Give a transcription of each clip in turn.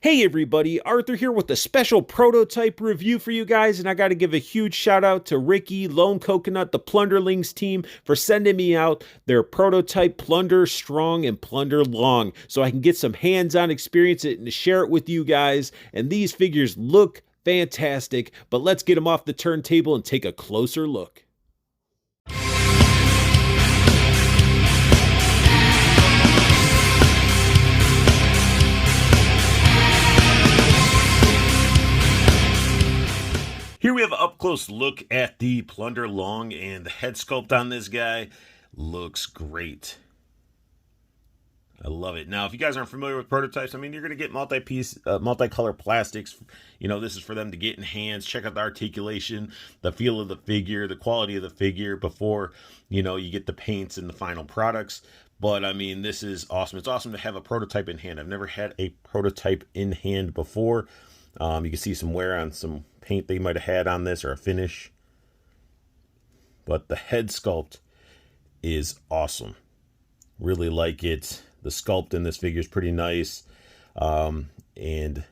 Hey everybody, Arthur here with a special prototype review for you guys, and I got to give a huge shout out to Ricky, Lone Coconut, the Plunderlings team for sending me out their prototype Plunderstrong and Plunderlong so I can get some hands-on experience and share it with you guys. And these figures look fantastic, but let's get them off the turntable and take a closer look. Here we have an up-close look at the Plunderlong, and the head sculpt on this guy looks great. I love it. Now, if you guys aren't familiar with prototypes, I mean, you're going to get multi-piece, multicolor plastics. You know, this is for them to get in hands, check out the articulation, the feel of the figure, the quality of the figure before, you know, you get the paints and the final products. But, I mean, this is awesome. It's awesome to have a prototype in hand. I've never had a prototype in hand before. You can see some wear on some paint they might have had on this or a finish. But the head sculpt is awesome. Really like it. The sculpt in this figure is pretty nice. And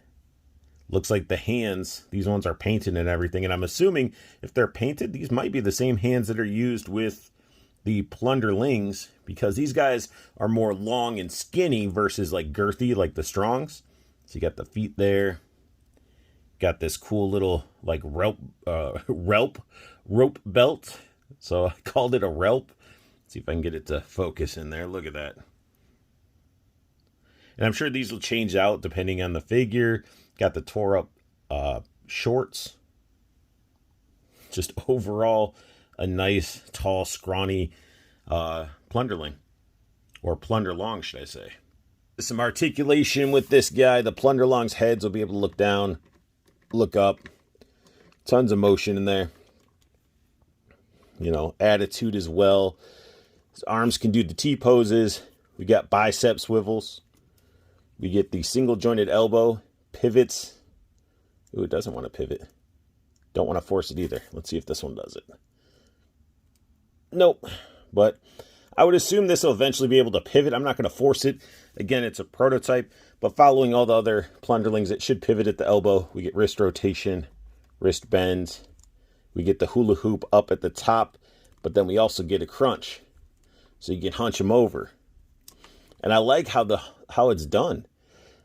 looks like the hands, these ones are painted and everything. And I'm assuming if they're painted, these might be the same hands that are used with the Plunderlings, because these guys are more long and skinny versus like girthy like the Strongs. So you got the feet there. Got this cool little like rope belt. So I called it a relp. See if I can get it to focus in there. Look at that. And I'm sure these will change out depending on the figure. Got the tore up shorts. Just overall a nice, tall, scrawny Plunderling. Or Plunderlong, should I say. Some articulation with this guy. The Plunderlong's heads will be able to look down, look up. Tons of motion in there. You know, attitude as well. His arms can do the T poses. We got bicep swivels. We get the single jointed elbow, pivots. Ooh, it doesn't want to pivot. Don't want to force it either. Let's see if this one does it. Nope. But I would assume this will eventually be able to pivot. I'm not going to force it. Again, it's a prototype. But following all the other Plunderlings, it should pivot at the elbow. We get wrist rotation, wrist bend. We get the hula hoop up at the top. But then we also get a crunch. So you can hunch them over. And I like how it's done.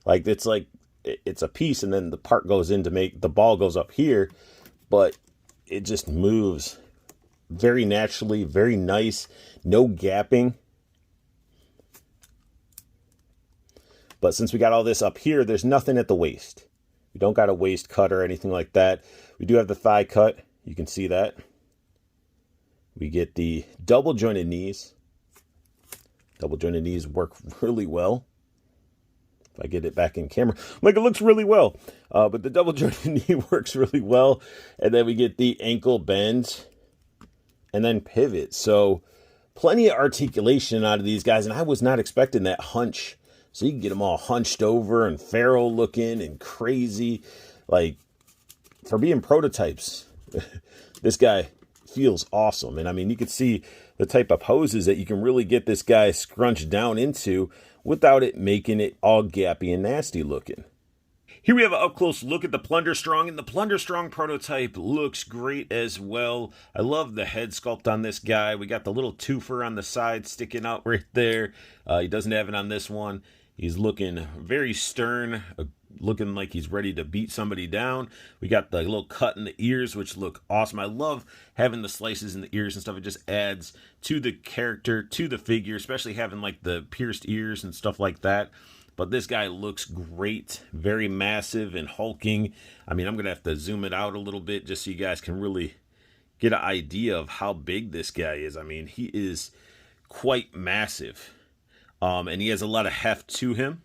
Like it's a piece and then the part goes in to make the ball goes up here. But it just moves very naturally, very nice. No gapping. But since we got all this up here, there's nothing at the waist. We don't got a waist cut or anything like that. We do have the thigh cut. You can see that. We get the double jointed knees. Double jointed knees work really well. If I get it back in camera, like it looks really well. But the double jointed knee works really well. And then we get the ankle bend and then pivot. So plenty of articulation out of these guys. And I was not expecting that hunch. So you can get them all hunched over and feral looking and crazy. Like, for being prototypes, this guy feels awesome. And I mean, you can see the type of poses that you can really get this guy scrunched down into without it making it all gappy and nasty looking. Here we have an up-close look at the Plunderstrong, and the Plunderstrong prototype looks great as well. I love the head sculpt on this guy. We got the little twofer on the side sticking out right there. He doesn't have it on this one. He's looking very stern, looking like he's ready to beat somebody down. We got the little cut in the ears, which look awesome. I love having the slices in the ears and stuff. It just adds to the character, to the figure, especially having like the pierced ears and stuff like that. But this guy looks great, very massive and hulking. I mean, I'm going to have to zoom it out a little bit just so you guys can really get an idea of how big this guy is. I mean, he is quite massive. And he has a lot of heft to him.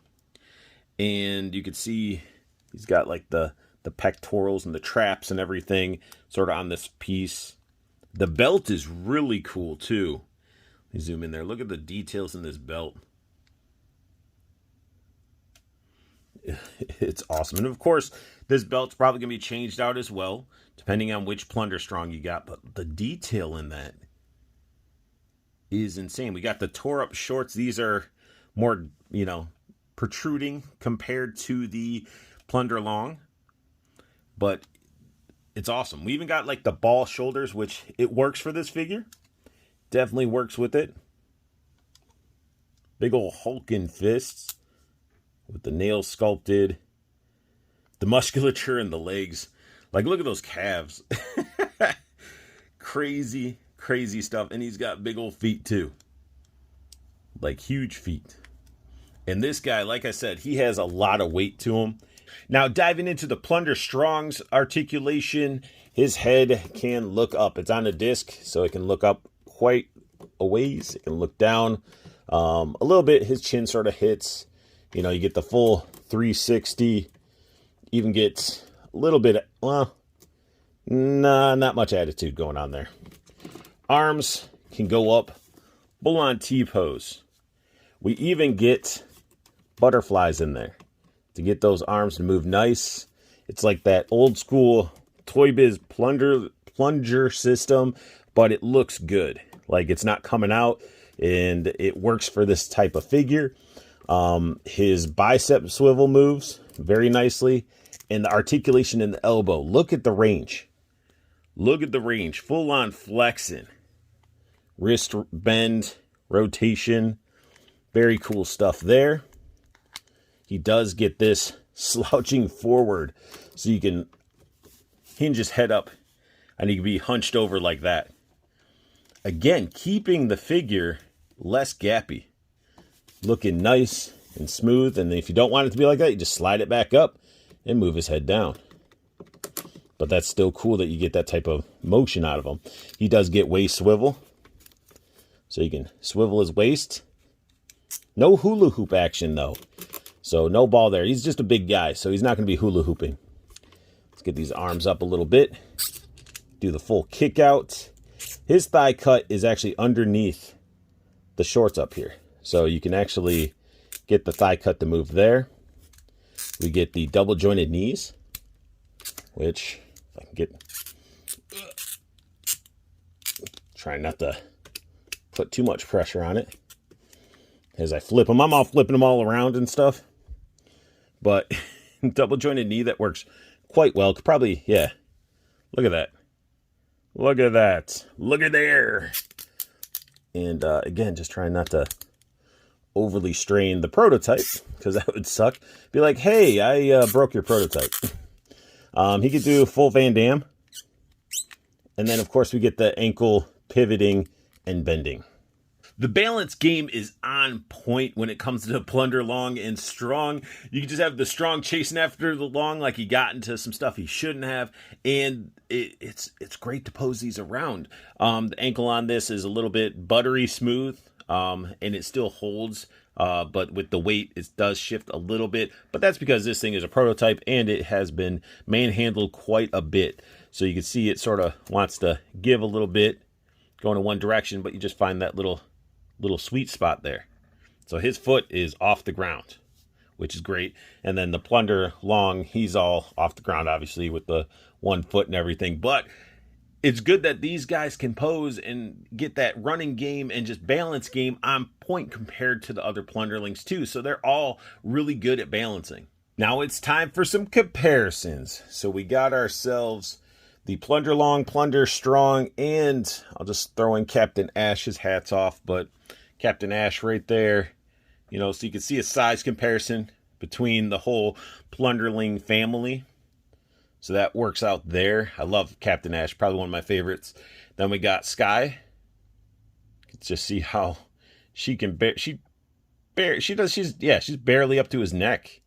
And you can see he's got like the pectorals and the traps and everything sort of on this piece. The belt is really cool too. Let me zoom in there. Look at the details in this belt. It's awesome. And of course, this belt's probably going to be changed out as well, depending on which Plunderstrong you got. But the detail in that is insane. We got the tore up shorts. These are more, you know, protruding compared to the Plunderlong, but it's awesome. We even got like the ball shoulders, which it works for this figure. Definitely works with it. Big old hulking fists with the nails sculpted. The musculature in the legs. Like, look at those calves. Crazy, crazy stuff. And he's got big old feet too. Like huge feet. And this guy, like I said, he has a lot of weight to him. Now, diving into the Plunderstrong's articulation, his head can look up. It's on a disc, so it can look up quite a ways. It can look down a little bit. His chin sort of hits. You know, you get the full 360. Even gets a little bit, well, nah, not much attitude going on there. Arms can go up full on T-pose. We even get butterflies in there to get those arms to move nice. It's like that old school Toy Biz plunger system, but it looks good. Like, it's not coming out, and it works for this type of figure. His bicep swivel moves very nicely, and the articulation in the elbow. Look at the range. Look at the range. Full on flexing. Wrist bend, rotation. Very cool stuff there. He does get this slouching forward, so you can hinge his head up and he can be hunched over like that. Again, keeping the figure less gappy. Looking nice and smooth. And if you don't want it to be like that, you just slide it back up and move his head down. But that's still cool that you get that type of motion out of him. He does get waist swivel. So you can swivel his waist. No hula hoop action, though. So no ball there. He's just a big guy, so he's not going to be hula hooping. Let's get these arms up a little bit. Do the full kick out. His thigh cut is actually underneath the shorts up here. So you can actually get the thigh cut to move there. We get the double jointed knees, which if I can get, try not to put too much pressure on it as I flip them. I'm all flipping them all around and stuff, but double jointed knee, that works quite well. Could probably, yeah, look at that. Look at that. Look at there. And again, just trying not to overly strain the prototype, because that would suck. Be like, hey, I broke your prototype. He could do full Van Damme. And then, of course, we get the ankle pivoting and bending. The balance game is on point when it comes to Plunderlong and Strong. You can just have the Strong chasing after the Long like he got into some stuff he shouldn't have. And it's great to pose these around. The ankle on this is a little bit buttery smooth. And it still holds, but with the weight, it does shift a little bit. But that's because this thing is a prototype and it has been manhandled quite a bit. So you can see it sort of wants to give a little bit, going in one direction, but you just find that little sweet spot there. So his foot is off the ground, which is great. And then the Plunderlong, he's all off the ground, obviously, with the 1 foot and everything. But it's good that these guys can pose and get that running game and just balance game on point compared to the other Plunderlings too. So they're all really good at balancing. Now it's time for some comparisons. So we got ourselves the Plunderlong, Plunderstrong, and I'll just throw in Captain Ash. His hat's off, but Captain Ash right there. You know, so you can see a size comparison between the whole Plunderling family. So that works out there. I love Captain Ash, probably one of my favorites. Then we got Sky. Let's just see how she can she's barely up to his neck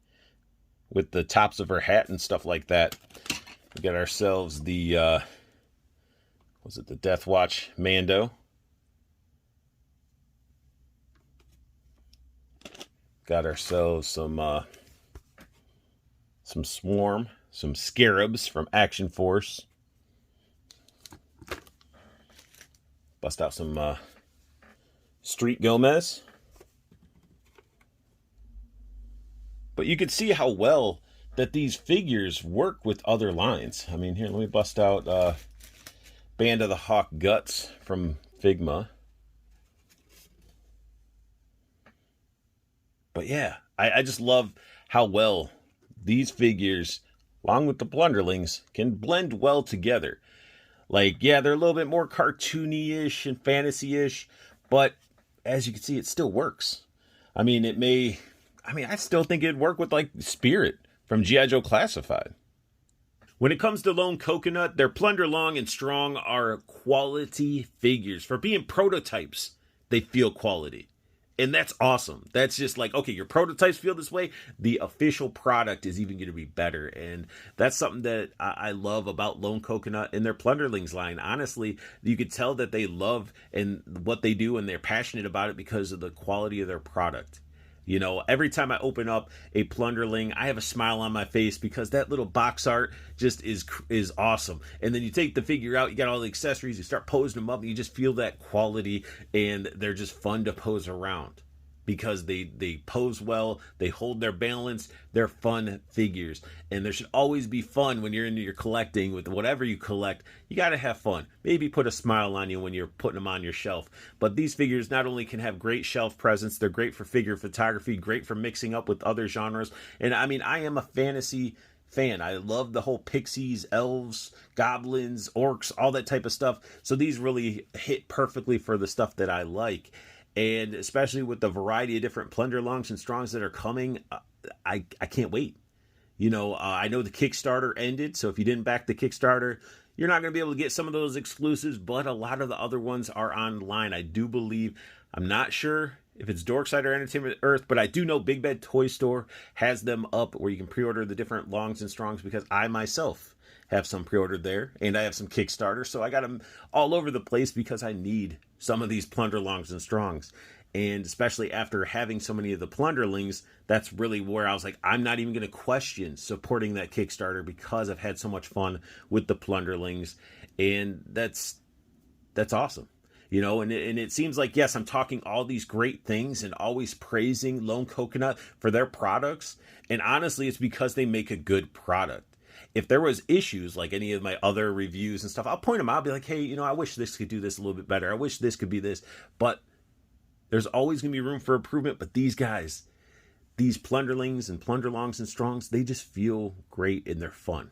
with the tops of her hat and stuff like that. We got ourselves the was it the Death Watch Mando? Got ourselves some Swarm. Some Scarabs from Action Force. Bust out some Street Gomez. But you can see how well that these figures work with other lines. I mean, here, let me bust out Band of the Hawk Guts from Figma. But yeah, I just love how well these figures, along with the Plunderlings, can blend well together. Like, yeah, they're a little bit more cartoony-ish and fantasy-ish, but as you can see, it still works. I mean, I still think it'd work with, like, Spirit from G.I. Joe Classified. When it comes to Lone Coconut, their Plunderlong and Strong are quality figures. For being prototypes, they feel quality. And that's awesome. That's just like, okay, your prototypes feel this way. The official product is even going to be better. And that's something that I love about Lone Coconut and their Plunderlings line. Honestly, you could tell that they love and what they do and they're passionate about it because of the quality of their product. You know, every time I open up a Plunderling, I have a smile on my face because that little box art just is awesome. And then you take the figure out, you got all the accessories, you start posing them up, and you just feel that quality, and they're just fun to pose around because they pose well, they hold their balance, they're fun figures. And there should always be fun when you're into your collecting with whatever you collect. You got to have fun. Maybe put a smile on you when you're putting them on your shelf. But these figures not only can have great shelf presence, they're great for figure photography, great for mixing up with other genres. And I mean, I am a fantasy fan. I love the whole pixies, elves, goblins, orcs, all that type of stuff. So these really hit perfectly for the stuff that I like. And especially with the variety of different Plunderlongs and Strongs that are coming, I can't wait. You know, I know the Kickstarter ended, so if you didn't back the Kickstarter, you're not going to be able to get some of those exclusives, but a lot of the other ones are online. I do believe, I'm not sure if it's Dorkside or Entertainment Earth, but I do know Big Bad Toy Store has them up where you can pre-order the different Longs and Strongs because I myself have some pre-ordered there, and I have some Kickstarter, so I got them all over the place because I need some of these Plunderlongs and Strongs. And especially after having so many of the Plunderlings, that's really where I was like, I'm not even going to question supporting that Kickstarter because I've had so much fun with the Plunderlings. And that's awesome. You know, and it seems like, yes, I'm talking all these great things and always praising Lone Coconut for their products. And honestly, it's because they make a good product. If there was issues like any of my other reviews and stuff, I'll point them out. I'll be like, hey, you know, I wish this could do this a little bit better. I wish this could be this. But there's always going to be room for improvement. But these guys, these Plunderlings and Plunderlongs and Strongs, they just feel great and they're fun.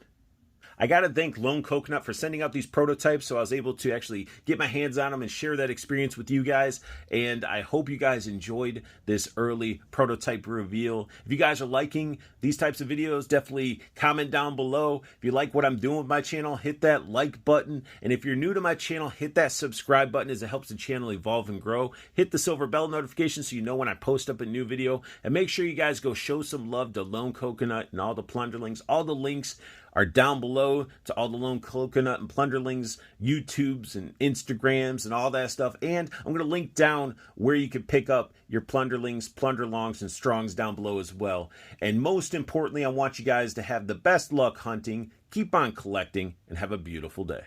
I got to thank Lone Coconut for sending out these prototypes so I was able to actually get my hands on them and share that experience with you guys. And I hope you guys enjoyed this early prototype reveal. If you guys are liking these types of videos, definitely comment down below. If you like what I'm doing with my channel, hit that like button. And if you're new to my channel, hit that subscribe button as it helps the channel evolve and grow. Hit the silver bell notification so you know when I post up a new video. And make sure you guys go show some love to Lone Coconut and all the Plunderlings. All the links are down below to all the Lone Coconut and Plunderlings YouTubes and Instagrams and all that stuff. And I'm going to link down where you can pick up your Plunderlings, Plunderlongs, and Strongs down below as well. And most importantly, I want you guys to have the best luck hunting, keep on collecting, and have a beautiful day.